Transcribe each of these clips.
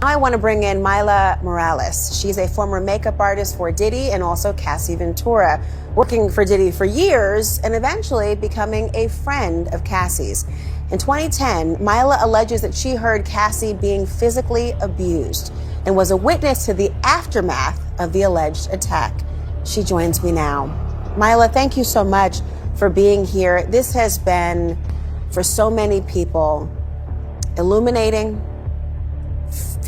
Now I want to bring in Myla Morales. She's a former makeup artist for Diddy and also Cassie Ventura, working for Diddy for years and eventually becoming a friend of Cassie's. In 2010, Myla alleges that she heard Cassie being physically abused and was a witness to the aftermath of the alleged attack. She joins me now. Myla, thank you so much for being here. This has been, for so many people, illuminating,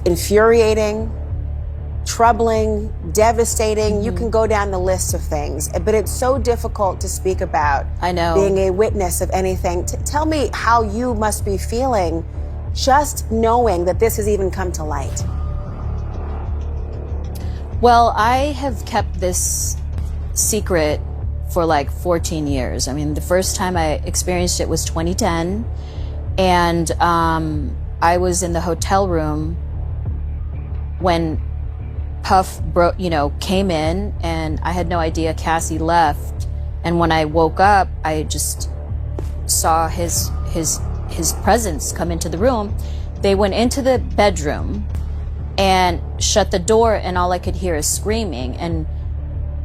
infuriating, troubling, devastating. You can go down the list of things, but it's so difficult to speak about. I know. Being a witness of anything. Tell me how you must be feeling just knowing that this has even come to light. Well, I have kept this secret for like 14 years. I mean, the first time I experienced it was 2010, and I was in the hotel room when Puff came in, and I had no idea Cassie left. And when I woke up, I just saw his presence come into the room. They went into the bedroom and shut the door, and all I could hear is screaming and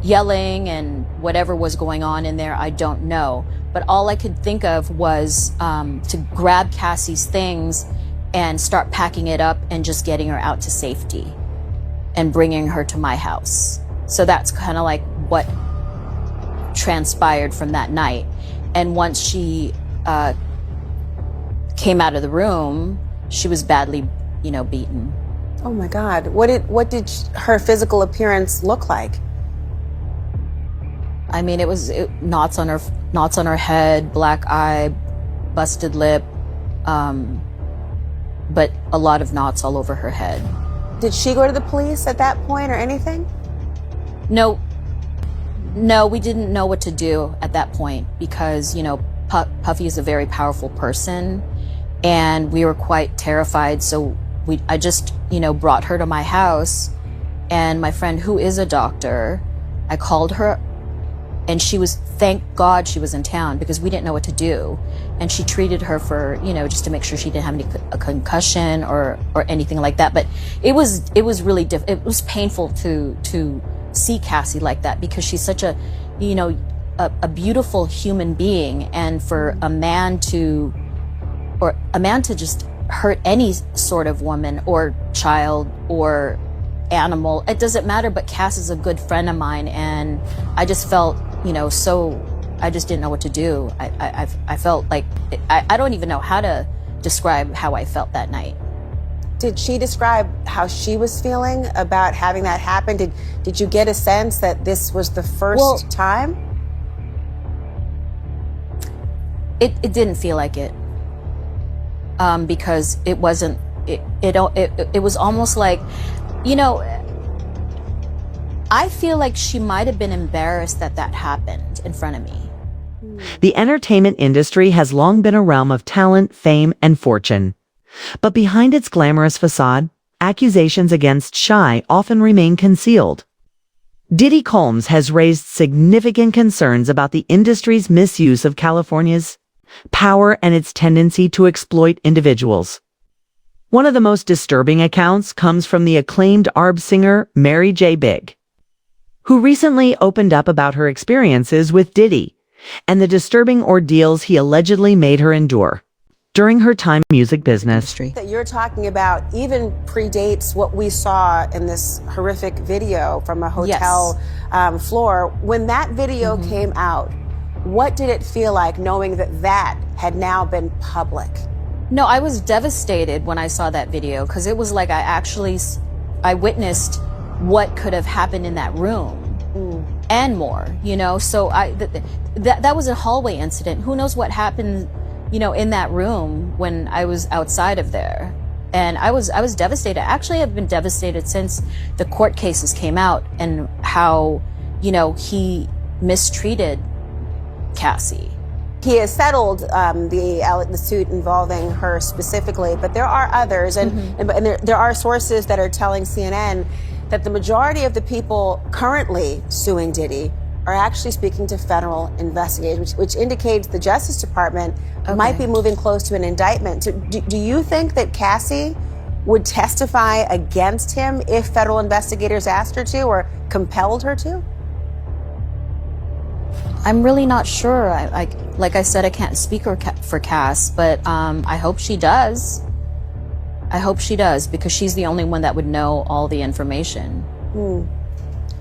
yelling and whatever was going on in there, I don't know. But all I could think of was to grab Cassie's things and start packing it up and just getting her out to safety and bringing her to my house. So that's kind of like what transpired from that night. And once she came out of the room, she was badly, beaten. Oh my God. What did her physical appearance look like? I mean, it was knots on her head, black eye, busted lip, but a lot of knots all over her head. Did she go to the police at that point or anything? No, we didn't know what to do at that point because, Puffy is a very powerful person and we were quite terrified. So I just, brought her to my house, and my friend, who is a doctor, I called her, and thank God she was in town because we didn't know what to do. And she treated her for, just to make sure she didn't have a concussion or anything like that. But it was really it was painful to see Cassie like that because she's such a beautiful human being, and for a man to just hurt any sort of woman or child or animal, it doesn't matter. But Cass is a good friend of mine, and I just felt, I just didn't know what to do. I felt like, I don't even know how to describe how I felt that night. Did she describe how she was feeling about having that happen? Did you get a sense that this was the first time? It didn't feel like it. Because it wasn't, it was almost like, I feel like she might have been embarrassed that happened in front of me. The entertainment industry has long been a realm of talent, fame, and fortune. But behind its glamorous facade, accusations against Shy often remain concealed. Diddy Combs has raised significant concerns about the industry's misuse of California's power and its tendency to exploit individuals. One of the most disturbing accounts comes from the acclaimed R&B singer Mary J. Blige, who recently opened up about her experiences with Diddy and the disturbing ordeals he allegedly made her endure during her time in the music business. That you're talking about even predates what we saw in this horrific video from a hotel floor. When that video came out, what did it feel like knowing that had now been public? No, I was devastated when I saw that video because it was like I witnessed what could have happened in that room and more, So that was a hallway incident. Who knows what happened, in that room when I was outside of there. And I was devastated. Actually, I've been devastated since the court cases came out and how, he mistreated Cassie. He has settled the suit involving her specifically, but there are others, and there are sources that are telling CNN that the majority of the people currently suing Diddy are actually speaking to federal investigators, which indicates the Justice Department might be moving close to an indictment. So do you think that Cassie would testify against him if federal investigators asked her to or compelled her to? I'm really not sure. Like I said, I can't speak for Cass, but I hope she does. I hope she does, because she's the only one that would know all the information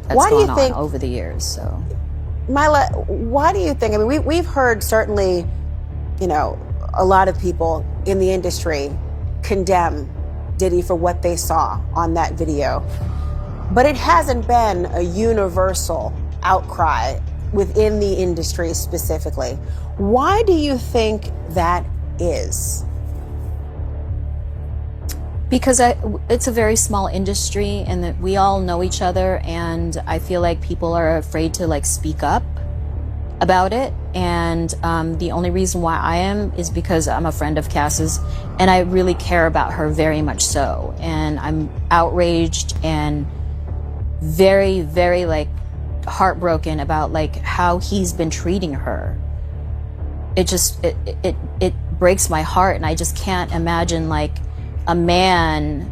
that's gone on over the years. So, Mila, why do you think? I mean, we've heard certainly, you know, a lot of people in the industry condemn Diddy for what they saw on that video, but it hasn't been a universal outcry within the industry specifically. Why do you think that is? Because it's a very small industry, and that we all know each other, and I feel like people are afraid to like speak up about it. And the only reason why I am is because I'm a friend of Cass's, and I really care about her very much so. And I'm outraged and very, very like heartbroken about like how he's been treating her. It just it breaks my heart, and I just can't imagine like a man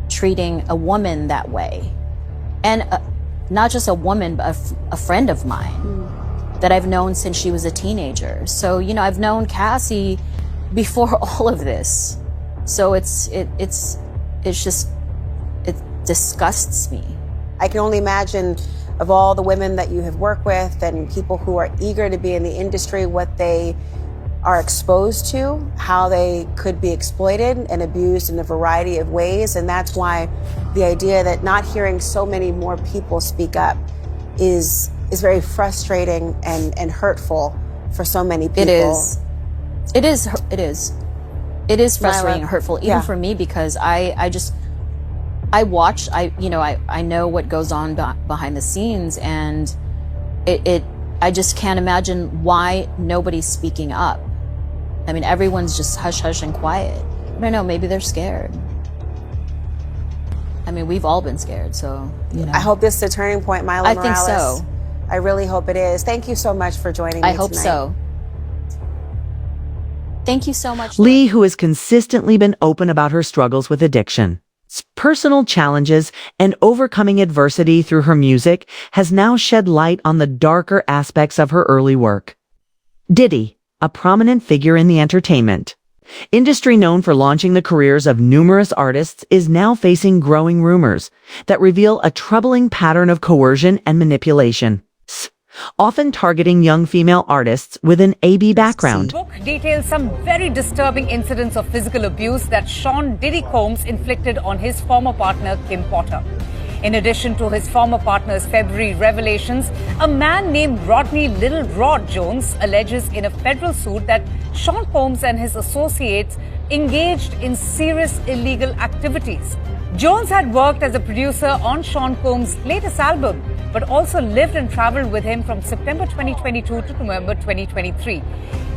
treating a woman that way. And not just a woman, but a friend of mine that I've known since she was a teenager. So, you know, I've known Cassie before all of this. So it disgusts me. I can only imagine, of all the women that you have worked with and people who are eager to be in the industry, what they are exposed to, how they could be exploited and abused in a variety of ways. And that's why the idea that not hearing so many more people speak up is very frustrating and hurtful for so many people. It is frustrating and hurtful, even for me, because I know what goes on behind the scenes, and I just can't imagine why nobody's speaking up. I mean, everyone's just hush hush and quiet. I don't know, maybe they're scared. I mean, we've all been scared, so, you know. I hope this is a turning point, Mila Morales. I think so. I really hope it is. Thank you so much for joining me tonight. I hope so. Thank you so much. Lee, who has consistently been open about her struggles with addiction, personal challenges, and overcoming adversity through her music, has now shed light on the darker aspects of her early work. Diddy, a prominent figure in the entertainment industry known for launching the careers of numerous artists, is now facing growing rumors that reveal a troubling pattern of coercion and manipulation, often targeting young female artists with an AB background. The book details some very disturbing incidents of physical abuse that Sean Diddy Combs inflicted on his former partner, Kim Potter. In addition to his former partner's February revelations, a man named Rodney Little Rod Jones alleges in a federal suit that Sean Combs and his associates engaged in serious illegal activities. Jones had worked as a producer on Sean Combs' latest album, but also lived and traveled with him from September 2022 to November 2023.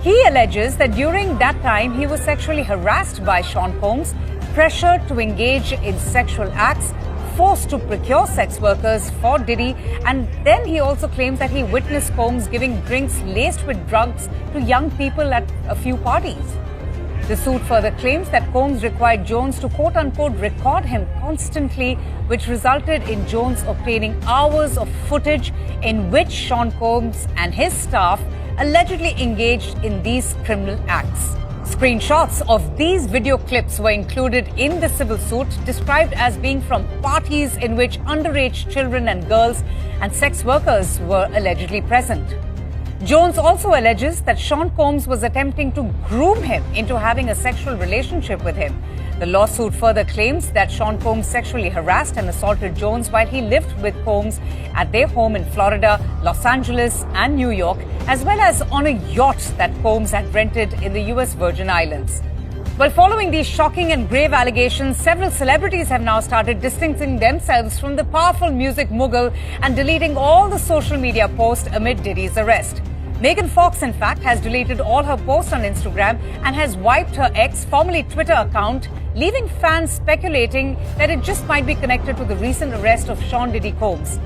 He alleges that during that time, he was sexually harassed by Sean Combs, pressured to engage in sexual acts, forced to procure sex workers for Diddy, and then he also claims that he witnessed Combs giving drinks laced with drugs to young people at a few parties. The suit further claims that Combs required Jones to quote-unquote record him constantly, which resulted in Jones obtaining hours of footage in which Sean Combs and his staff allegedly engaged in these criminal acts. Screenshots of these video clips were included in the civil suit, described as being from parties in which underage children and girls and sex workers were allegedly present. Jones also alleges that Sean Combs was attempting to groom him into having a sexual relationship with him. The lawsuit further claims that Sean Combs sexually harassed and assaulted Jones while he lived with Combs at their home in Florida, Los Angeles, and New York, as well as on a yacht that Combs had rented in the U.S. Virgin Islands. Well, following these shocking and grave allegations, several celebrities have now started distancing themselves from the powerful music mogul and deleting all the social media posts amid Diddy's arrest. Megan Fox, in fact, has deleted all her posts on Instagram and has wiped her ex, formerly Twitter account, leaving fans speculating that it just might be connected to the recent arrest of Sean Diddy Combs.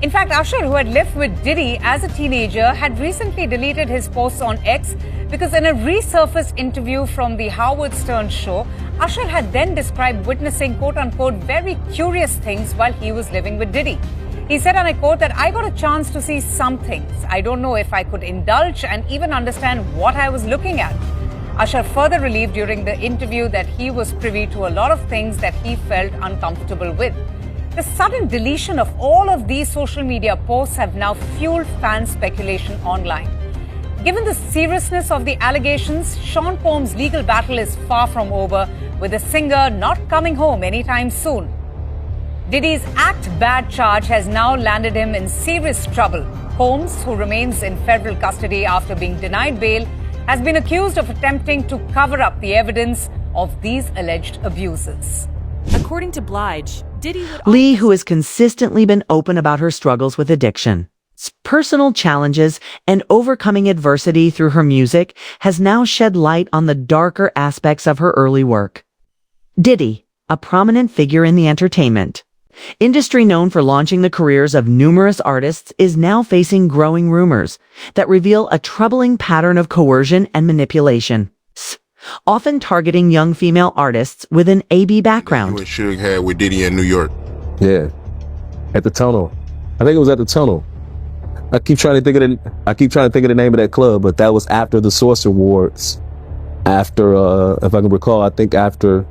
In fact, Usher, who had lived with Diddy as a teenager, had recently deleted his posts on X because in a resurfaced interview from the Howard Stern show, Usher had then described witnessing quote-unquote very curious things while he was living with Diddy. He said, and I quote, that I got a chance to see some things. I don't know if I could indulge and even understand what I was looking at. Usher further relieved during the interview that he was privy to a lot of things that he felt uncomfortable with. The sudden deletion of all of these social media posts have now fueled fan speculation online. Given the seriousness of the allegations, Sean Combs' legal battle is far from over, with the singer not coming home anytime soon. Diddy's act bad charge has now landed him in serious trouble. Combs, who remains in federal custody after being denied bail, has been accused of attempting to cover up the evidence of these alleged abuses. According to Blige, Diddy would Lee, who has consistently been open about her struggles with addiction, personal challenges, and overcoming adversity through her music, has now shed light on the darker aspects of her early work. Diddy, a prominent figure in the entertainment industry known for launching the careers of numerous artists, is now facing growing rumors that reveal a troubling pattern of coercion and manipulation, often targeting young female artists with an AB background. You and Suge had with Diddy in New York. Yeah, at the Tunnel. I think it was at the Tunnel. I keep trying to think of the name of that club, but that was after the Source Awards. After, if I can recall, I think after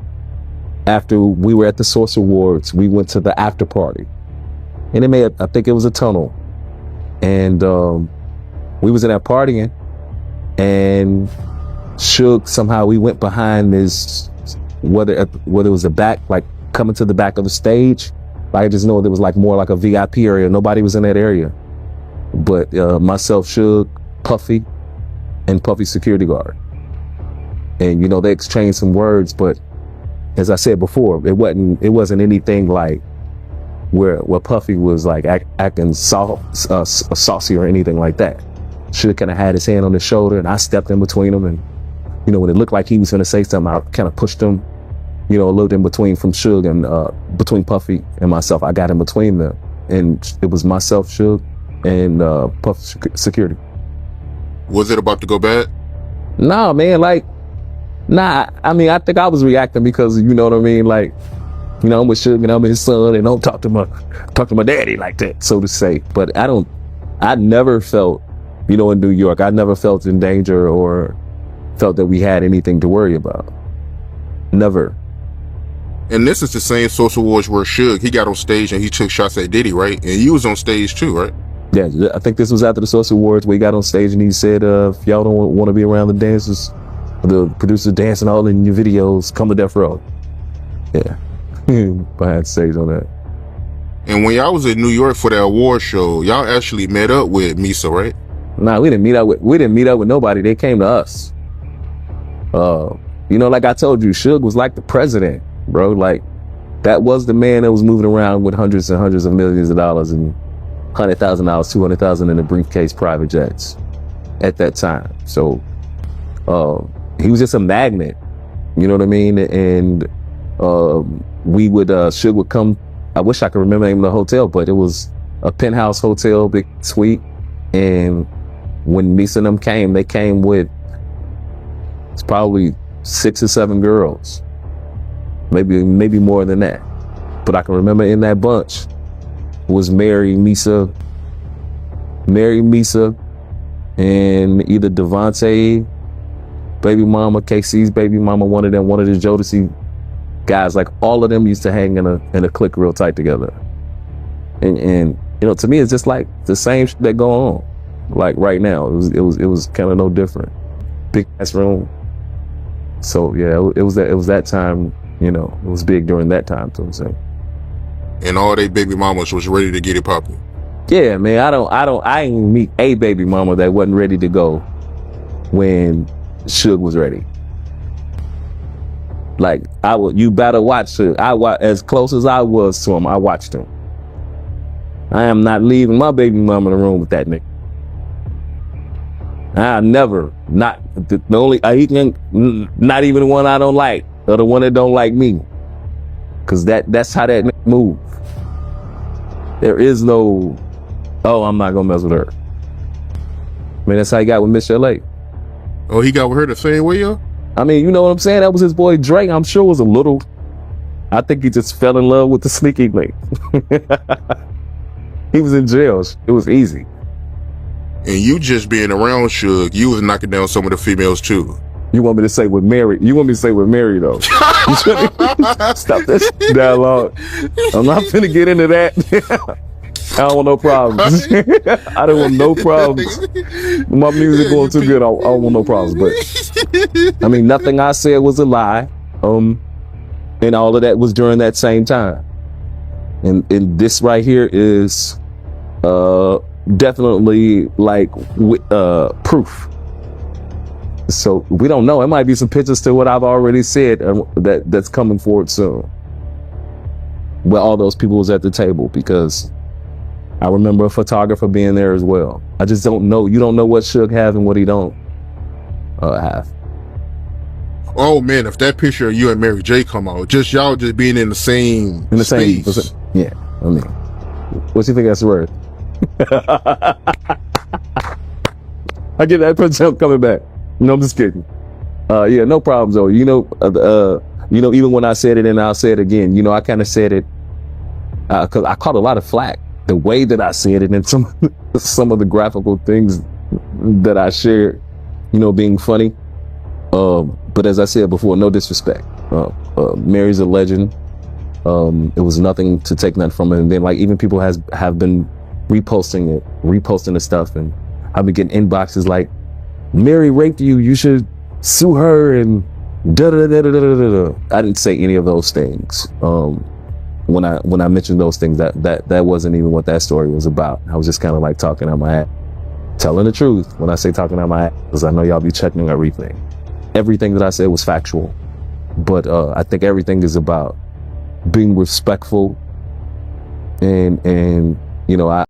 we were at the Source Awards, we went to the after party, and I think it was a Tunnel, and we was in that partying, and Suge, somehow we went behind this, whether it was the back, like coming to the back of the stage. I just know there was like more like a VIP area. Nobody was in that area, but myself, Suge, Puffy, and Puffy's security guard, and they exchanged some words, but as I said before, it wasn't anything like where Puffy was like acting saucy or anything like that. Suge kind of had his hand on his shoulder, and I stepped in between them, and when it looked like he was going to say something, I kind of pushed him, a little in between from Suge and between Puffy and myself. I got in between them, and it was myself, Suge, and Puffy security. Was it about to go bad? Nah, man, I mean, I think I was reacting because, you know what I mean? Like, I'm with Suge and I'm his son, and don't talk to my daddy like that, so to say. But I never felt, in New York, I never felt in danger or felt that we had anything to worry about. Never. And this is the same Social Awards where Suge, he got on stage and he took shots at Diddy, right? And you was on stage too, right? Yeah, I think this was after the Social Awards where he got on stage and he said, if y'all don't want to be around the dancers, the producers dancing all in your videos, come to Death Row. Yeah, behind stage on that. And when y'all was in New York for that award show, y'all actually met up with Misa, right? Nah, we didn't meet up with nobody. They came to us. Like I told you, Suge was like the president, bro. Like, that was the man that was moving around with hundreds and hundreds of millions of dollars and $100,000, $200,000 in a briefcase private jets at that time. So, he was just a magnet, you know what I mean? And Suge would come. I wish I could remember the name of the hotel, but it was a penthouse hotel, big suite. And when Misa and them came, they came with, it's probably 6 or 7 girls, maybe more than that. But I can remember in that bunch was Mary, Misa, and either Devontae, baby mama, KC's baby mama, one of the Jodeci guys. Like, all of them used to hang in a clique real tight together. And to me, it's just like the same shit that go on. Like right now, it was kind of no different. Big ass room. So yeah, it was that time. It was big during that time. So I'm saying. And all they baby mamas was ready to get it popping. Yeah, man. I ain't meet a baby mama that wasn't ready to go when Suge was ready. Like, you better watch Suge. As close as I was to him, I watched him. I am not leaving my baby mama in the room with that nigga. I never, not the only, not even the one I don't like, or the one that don't like me. Cause that's how that nigga move. There is no, I'm not gonna mess with her. I mean, that's how he got with Miss LA. Oh, he got with her the same way, yo? I mean, you know what I'm saying? That was his boy Drake. I'm sure it was a little. I think he just fell in love with the sneaky link. He was in jail. It was easy. And you just being around Suge, you was knocking down some of the females too. You want me to say with Mary? You want me to say with Mary though? Stop this dialogue. I'm not finna get into that. I don't want no problems. I don't want no problems. My music going too good. I don't want no problems. But I mean, nothing I said was a lie. And all of that was during that same time. And this right here is definitely like proof. So we don't know. It might be some pictures to what I've already said that's coming forward soon. Where all those people was at the table, because I remember a photographer being there as well. I just don't know. You don't know what Suge have and what he don't have. Oh man, if that picture of you and Mary J come out, just y'all just being in the same space. Yeah. I mean, what do you think that's worth? I get that picture coming back. No, I'm just kidding. Yeah, no problems though. You know, even when I said it and I'll say it again, you know, I kind of said it because I caught a lot of flack the way that I said it and some of the graphical things that I shared, you know, being funny. But as I said before, no disrespect. Mary's a legend. It was nothing to take nothing from it. And then like even people have been reposting the stuff, and I've been getting inboxes like, Mary raped you, you should sue her, and da da da da da da. I didn't say any of those things. When I mentioned those things, that wasn't even what that story was about. I was just kind of like talking out my hat, telling the truth. When I say talking out my hat, because I know y'all be checking everything. Everything that I said was factual, but I think everything is about being respectful, and you know,